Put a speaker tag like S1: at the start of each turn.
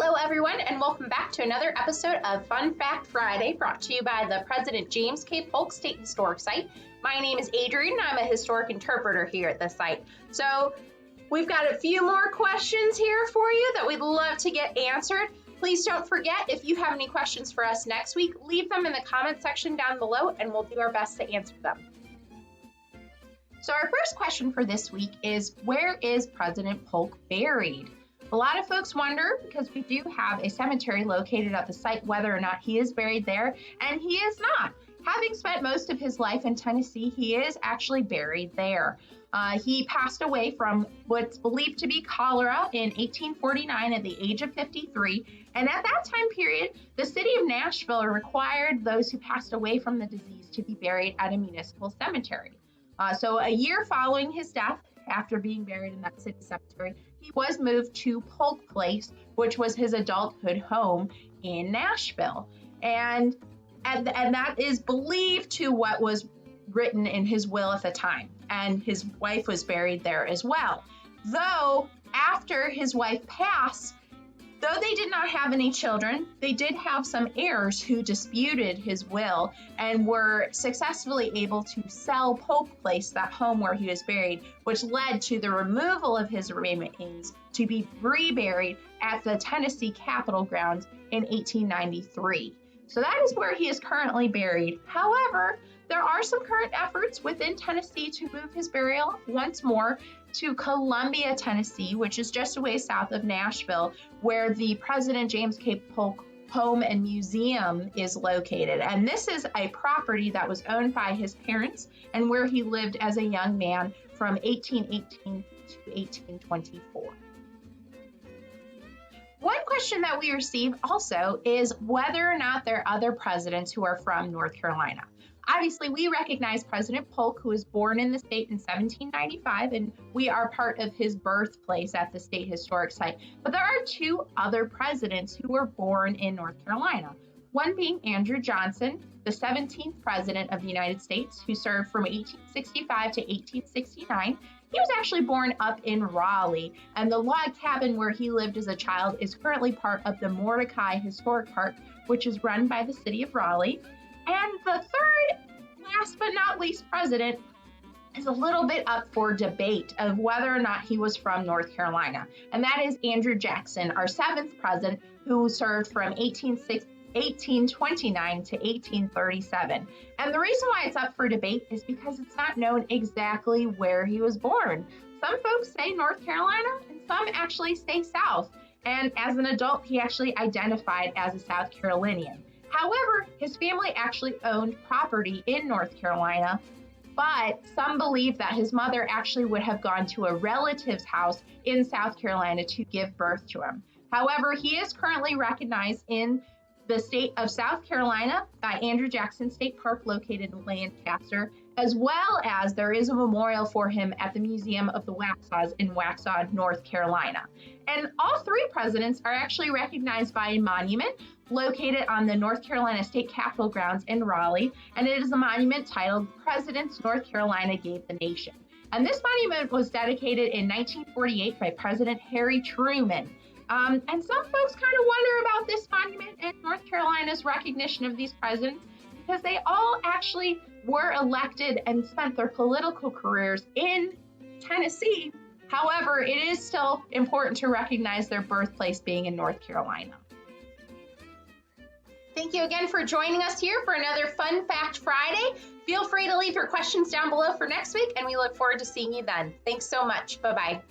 S1: Hello everyone, and welcome back to another episode of Fun Fact Friday, brought to you by the President James K. Polk State Historic Site. My name is Adrienne, and I'm a historic interpreter here at the site. So we've got a few more questions here for you that we'd love to get answered. Please don't forget, if you have any questions for us next week, leave them in the comment section down below, and we'll do our best to answer them. So our first question for this week is, where is President Polk buried? A lot of folks wonder, because we do have a cemetery located at the site, whether or not he is buried there, and he is not. Having spent most of his life in Tennessee, he is actually buried there. He passed away from what's believed to be cholera in 1849 at the age of 53, and at that time period, the city of Nashville required those who passed away from the disease to be buried at a municipal cemetery. So a year following his death, after being buried in that city cemetery, he was moved to Polk Place, which was his adulthood home in Nashville. And that is believed to what was written in his will at the time. And his wife was buried there as well. Though after his wife passed, though they did not have any children, they did have some heirs who disputed his will and were successfully able to sell Polk Place, that home where he was buried, which led to the removal of his remains to be reburied at the Tennessee Capitol grounds in 1893. So that is where he is currently buried. However, there are some current efforts within Tennessee to move his burial once more to Columbia, Tennessee, which is just a way south of Nashville, where the President James K. Polk Home and Museum is located. And this is a property that was owned by his parents and where he lived as a young man from 1818 to 1824. One question that we receive also is whether or not there are other presidents who are from North Carolina. Obviously, we recognize President Polk, who was born in the state in 1795, and we are part of his birthplace at the State Historic Site. But there are two other presidents who were born in North Carolina, one being Andrew Johnson, the 17th president of the United States, who served from 1865 to 1869. He was actually born up in Raleigh, and the log cabin where he lived as a child is currently part of the Mordecai Historic Park, which is run by the city of Raleigh. And the third, last but not least, president is a little bit up for debate of whether or not he was from North Carolina. And that is Andrew Jackson, our 7th president, who served from 1829 to 1837. And the reason why it's up for debate is because it's not known exactly where he was born. Some folks say North Carolina, and some actually say South. And as an adult, he actually identified as a South Carolinian. However, his family actually owned property in North Carolina, but some believe that his mother actually would have gone to a relative's house in South Carolina to give birth to him. However, he is currently recognized in the state of South Carolina by Andrew Jackson State Park, located in Lancaster, as well as there is a memorial for him at the Museum of the Waxhaws in Waxhaw, North Carolina. And all three presidents are actually recognized by a monument located on the North Carolina State Capitol grounds in Raleigh, and it is a monument titled Presidents North Carolina Gave the Nation. And this monument was dedicated in 1948 by President Harry Truman. And some folks kind of wonder about this monument and North Carolina's recognition of these presidents, because they all actually were elected and spent their political careers in Tennessee. However, it is still important to recognize their birthplace being in North Carolina. Thank you again for joining us here for another Fun Fact Friday. Feel free to leave your questions down below for next week, and we look forward to seeing you then. Thanks so much. Bye-bye.